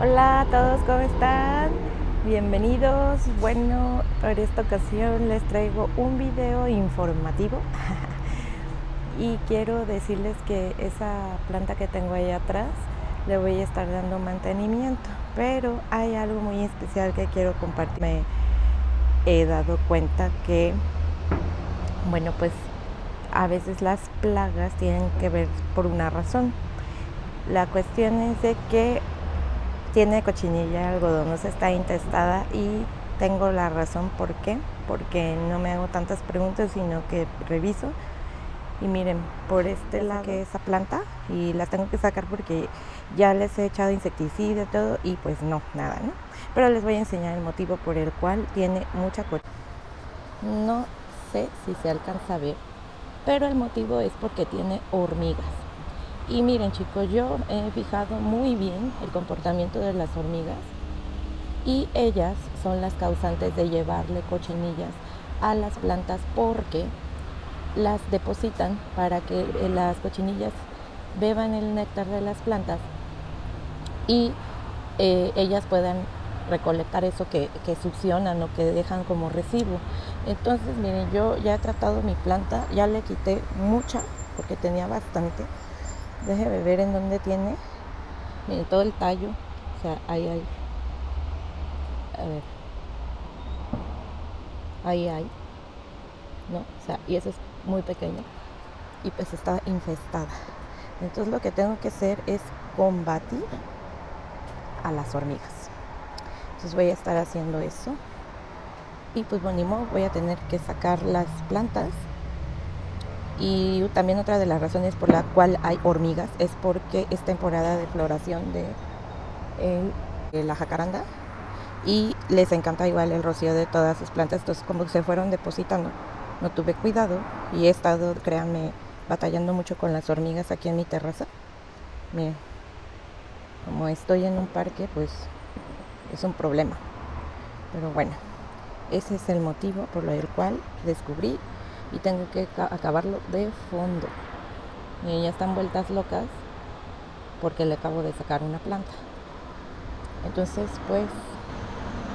Hola a todos, ¿cómo están? Bienvenidos. Bueno, por esta ocasión les traigo un video informativo y quiero decirles que esa planta que tengo ahí atrás le voy a estar dando mantenimiento, pero hay algo muy especial que quiero compartir. Me he dado cuenta que, bueno, pues a veces las plagas tienen que ver por una razón. La cuestión es de que tiene cochinilla algodonosa, está intestada y tengo la razón por qué, porque no me hago tantas preguntas, sino que reviso. Y miren, por este lado que esa planta y la tengo que sacar porque ya les he echado insecticida y todo y pues no, nada, ¿no? Pero les voy a enseñar el motivo por el cual tiene mucha cochinilla. No sé si se alcanza a ver, pero el motivo es porque tiene hormigas. Y miren chicos, yo he fijado muy bien el comportamiento de las hormigas y ellas son las causantes de llevarle cochinillas a las plantas porque las depositan para que las cochinillas beban el néctar de las plantas y ellas puedan recolectar eso que succionan o que dejan como residuo. Entonces miren, yo ya he tratado mi planta, ya le quité mucha porque tenía bastante. Déjeme ver en dónde tiene. Miren, todo el tallo. O sea, ahí hay. A ver. Ahí hay. ¿No? O sea, y eso es muy pequeño. Y pues está infestada. Entonces lo que tengo que hacer es combatir a las hormigas. Entonces voy a estar haciendo eso. Y pues bueno, voy a tener que sacar las plantas. Y también otra de las razones por la cual hay hormigas es porque es temporada de floración de la jacaranda y les encanta igual el rocío de todas sus plantas. Entonces como se fueron depositando, no tuve cuidado y he estado, créanme, batallando mucho con las hormigas aquí en mi terraza. Miren, como estoy en un parque, pues es un problema, pero bueno, ese es el motivo por el cual descubrí y tengo que acabarlo de fondo. Y ya están vueltas locas porque le acabo de sacar una planta. Entonces pues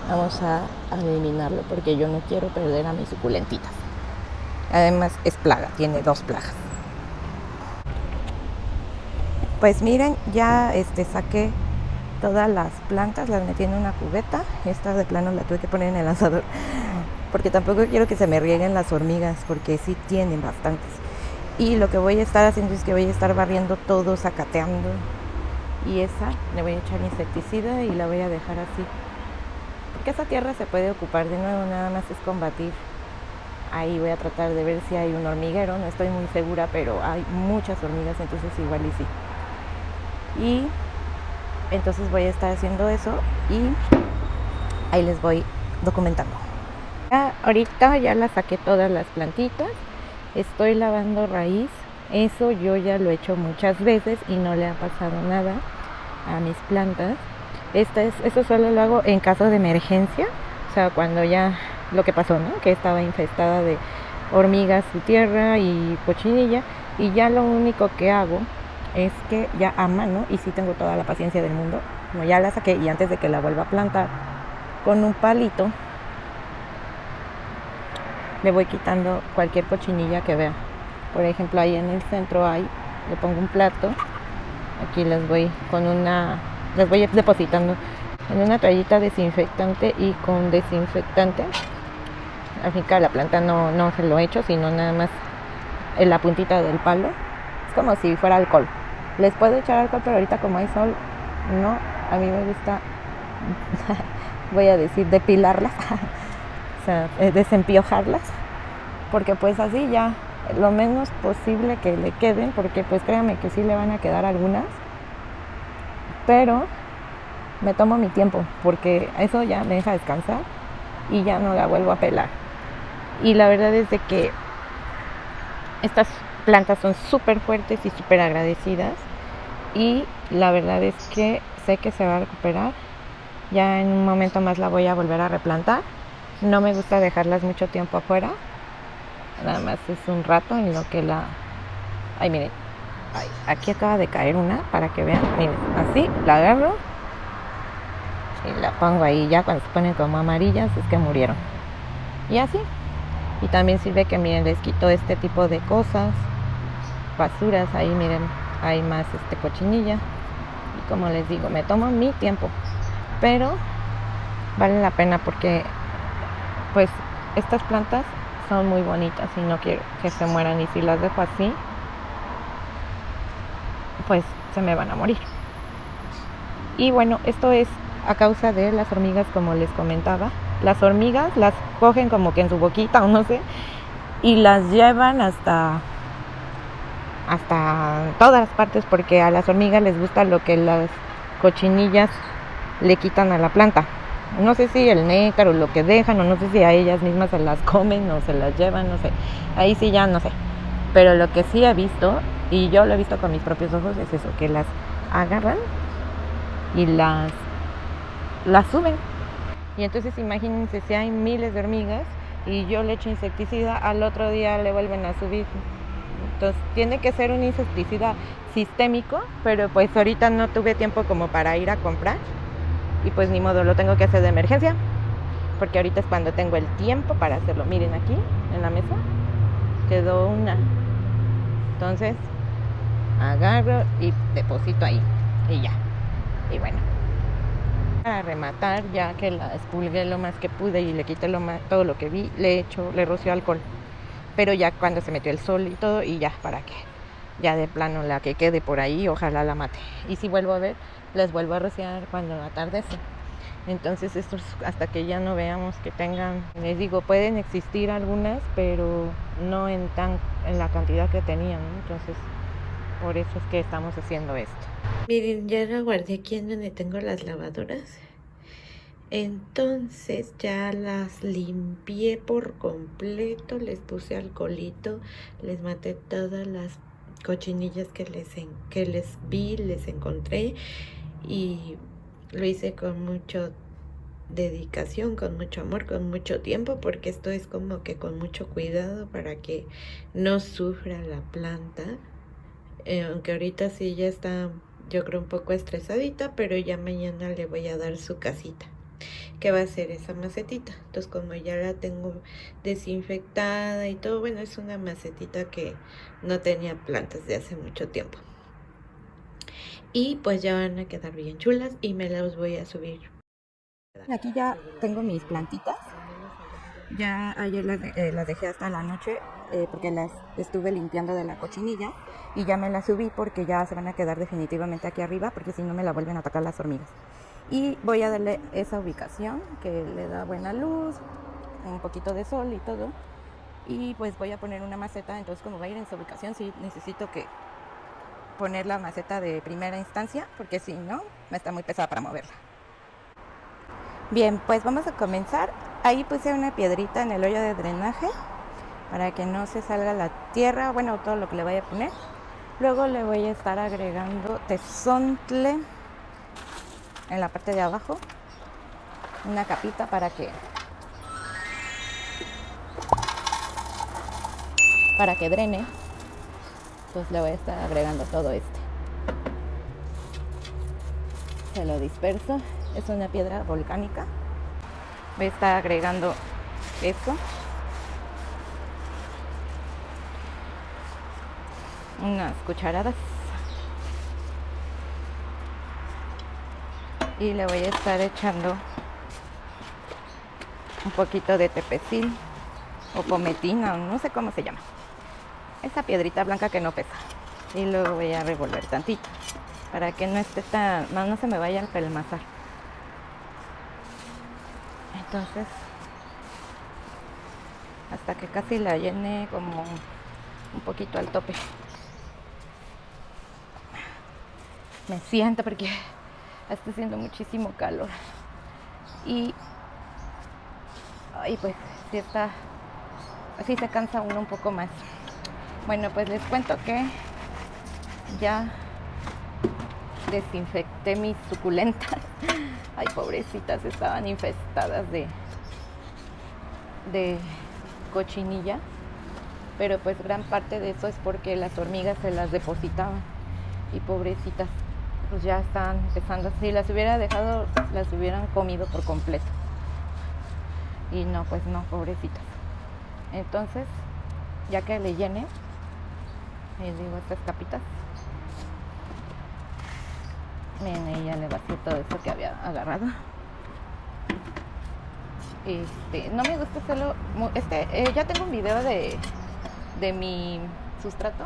vamos a eliminarlo porque yo no quiero perder a mis suculentitas. Además es plaga, tiene 2 plagas. Pues miren, ya saqué todas las plantas, las metí en una cubeta. Esta de plano la tuve que poner en el lanzador porque tampoco quiero que se me rieguen las hormigas porque sí tienen bastantes. Y lo que voy a estar haciendo es que voy a estar barriendo todo, zacateando. Y esa le voy a echar insecticida y la voy a dejar así. Porque esa tierra se puede ocupar de nuevo, nada más es combatir. Ahí voy a tratar de ver si hay un hormiguero, no estoy muy segura, pero hay muchas hormigas, entonces igual y sí. Y entonces voy a estar haciendo eso y ahí les voy documentando. Ahorita ya las saqué todas las plantitas, estoy lavando raíz, eso yo ya lo he hecho muchas veces y no le ha pasado nada a mis plantas. Eso solo lo hago en caso de emergencia, o sea, cuando ya lo que pasó, ¿no? Que estaba infestada de hormigas su tierra y cochinilla, y ya lo único que hago es que ya a mano, y sí tengo toda la paciencia del mundo, como ya la saqué y antes de que la vuelva a plantar, con un palito le voy quitando cualquier cochinilla que vea. Por ejemplo, ahí en el centro le pongo un plato, aquí les voy depositando en una toallita desinfectante y con desinfectante. Al fin que la planta no se lo he hecho, sino nada más en la puntita del palo. Es como si fuera alcohol. Les puedo echar alcohol, pero ahorita como hay sol, no. A mí me gusta, voy a decir, depilarlas, o sea, desempiojarlas, porque pues así ya lo menos posible que le queden, porque pues créanme que sí le van a quedar algunas, pero me tomo mi tiempo, porque eso ya me deja descansar y ya no la vuelvo a pelar. Y la verdad es de que estas plantas son súper fuertes y súper agradecidas, y la verdad es que sé que se va a recuperar. Ya en un momento más la voy a volver a replantar. No me gusta dejarlas mucho tiempo afuera, nada más es un rato en lo que ay, miren, aquí acaba de caer una, para que vean. Miren, así la agarro y la pongo ahí. Ya cuando se ponen como amarillas es que murieron. Y así. Y también sirve que, miren, les quito este tipo de cosas, basuras. Ahí miren, hay más cochinilla. Y como les digo, me tomo mi tiempo, pero vale la pena porque pues estas plantas son muy bonitas y no quiero que se mueran, y si las dejo así pues se me van a morir. Y bueno, esto es a causa de las hormigas, como les comentaba. Las hormigas las cogen como que en su boquita o no sé, y las llevan hasta todas las partes, porque a las hormigas les gusta lo que las cochinillas le quitan a la planta. No sé si el néctar o lo que dejan, o no sé si a ellas mismas se las comen o se las llevan, no sé. Ahí sí ya no sé. Pero lo que sí he visto, y yo lo he visto con mis propios ojos, es eso, que las agarran y las suben. Y entonces imagínense, si hay miles de hormigas y yo le echo insecticida, al otro día le vuelven a subir. Entonces tiene que ser un insecticida sistémico, pero pues ahorita no tuve tiempo como para ir a comprar, y pues ni modo, lo tengo que hacer de emergencia, porque ahorita es cuando tengo el tiempo para hacerlo. Miren, aquí en la mesa quedó una. Entonces agarro y deposito ahí y ya. Y bueno, para rematar, ya que la expulgué lo más que pude y le quité todo lo que vi, le roció alcohol. Pero ya cuando se metió el sol y todo, y ya, para que ya de plano la que quede por ahí, ojalá la mate. Y si vuelvo a ver, les vuelvo a rociar cuando atardece. Entonces estos, hasta que ya no veamos que tengan, les digo, pueden existir algunas, pero no en la cantidad que tenían, ¿no? Entonces por eso es que estamos haciendo esto. Miren, ya la guardé aquí en donde tengo las lavadoras. Entonces ya las limpié por completo, les puse alcoholito, les maté todas las cochinillas que les encontré, y lo hice con mucha dedicación, con mucho amor, con mucho tiempo, porque esto es como que con mucho cuidado para que no sufra la planta. Aunque ahorita sí ya está, yo creo, un poco estresadita, pero ya mañana le voy a dar su casita, que va a ser esa macetita. Entonces, como ya la tengo desinfectada y todo, bueno, es una macetita que no tenía plantas de hace mucho tiempo. Y pues ya van a quedar bien chulas y me las voy a subir. Aquí ya tengo mis plantitas. Ya ayer las dejé hasta la noche, porque las estuve limpiando de la cochinilla, y ya me las subí porque ya se van a quedar definitivamente aquí arriba, porque si no me la vuelven a atacar las hormigas. Y voy a darle esa ubicación que le da buena luz, un poquito de sol y todo. Y pues voy a poner una maceta. Entonces, como va a ir en esa ubicación, sí necesito que poner la maceta de primera instancia, porque si no, me está muy pesada para moverla. Bien, pues vamos a comenzar. Ahí puse una piedrita en el hoyo de drenaje para que no se salga la tierra, bueno, todo lo que le vaya a poner. Luego le voy a estar agregando tezontle en la parte de abajo, una capita para que drene. Pues le voy a estar agregando todo se lo disperso. Es una piedra volcánica. Voy a estar agregando esto, unas cucharadas, y le voy a estar echando un poquito de tepecil o pometina, no sé cómo se llama, esa piedrita blanca que no pesa, y luego voy a revolver tantito para que no esté no se me vaya a pelmazar. Entonces, hasta que casi la llene como un poquito al tope. Me siento porque está haciendo muchísimo calor, y pues sí se cansa uno un poco más. Bueno, pues les cuento que ya desinfecté mis suculentas. Ay, pobrecitas, estaban infestadas de cochinilla, pero pues gran parte de eso es porque las hormigas se las depositaban, y pobrecitas pues ya están empezando. Si las hubiera dejado, las hubieran comido por completo. Y no, pues no, pobrecitas. Entonces, ya que le llene, les digo estas capitas, miren, ella le vació todo eso que había agarrado. No me gusta hacerlo. Ya tengo un video de mi sustrato,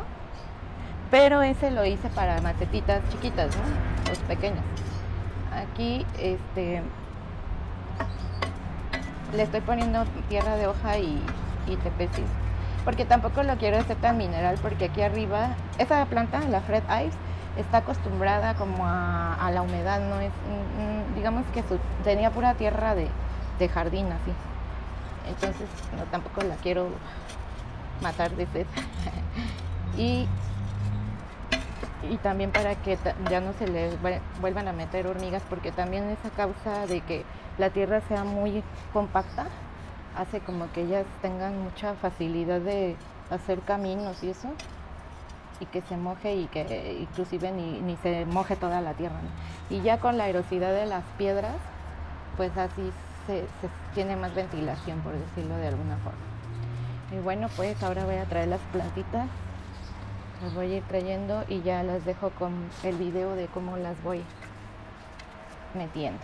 pero ese lo hice para macetitas chiquitas, ¿no? Pues pequeñas. Aquí le estoy poniendo tierra de hoja y tepesis, porque tampoco lo quiero hacer tan mineral, porque aquí arriba esa planta, la Fred Ives, está acostumbrada como a la humedad, no es, digamos que tenía pura tierra de jardín así, entonces no, tampoco la quiero matar de sed. y también para que ya no se le vuelvan a meter hormigas, porque también esa causa de que la tierra sea muy compacta hace como que ellas tengan mucha facilidad de hacer caminos y eso, y que se moje y que inclusive ni se moje toda la tierra, ¿no? Y ya con la erosidad de las piedras, pues así se tiene más ventilación, por decirlo de alguna forma. Y bueno, pues ahora voy a traer las plantitas, las voy a ir trayendo y ya las dejo con el video de cómo las voy metiendo.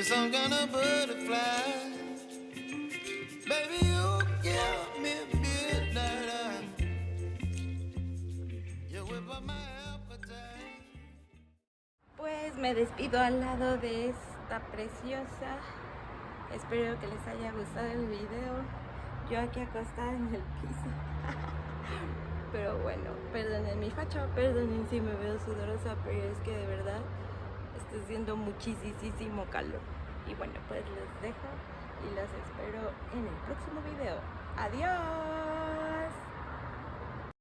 some kind of butterfly. Baby, you give me midnight. You whip up my appetite. Pues me despido al lado de esta preciosa. Espero que les haya gustado el video. Yo aquí acostada en el piso. Pero bueno, perdonen mi facha, perdonen si me veo sudorosa, pero es que de verdad está haciendo muchísimo calor. Y bueno, pues les dejo y los espero en el próximo video. ¡Adiós!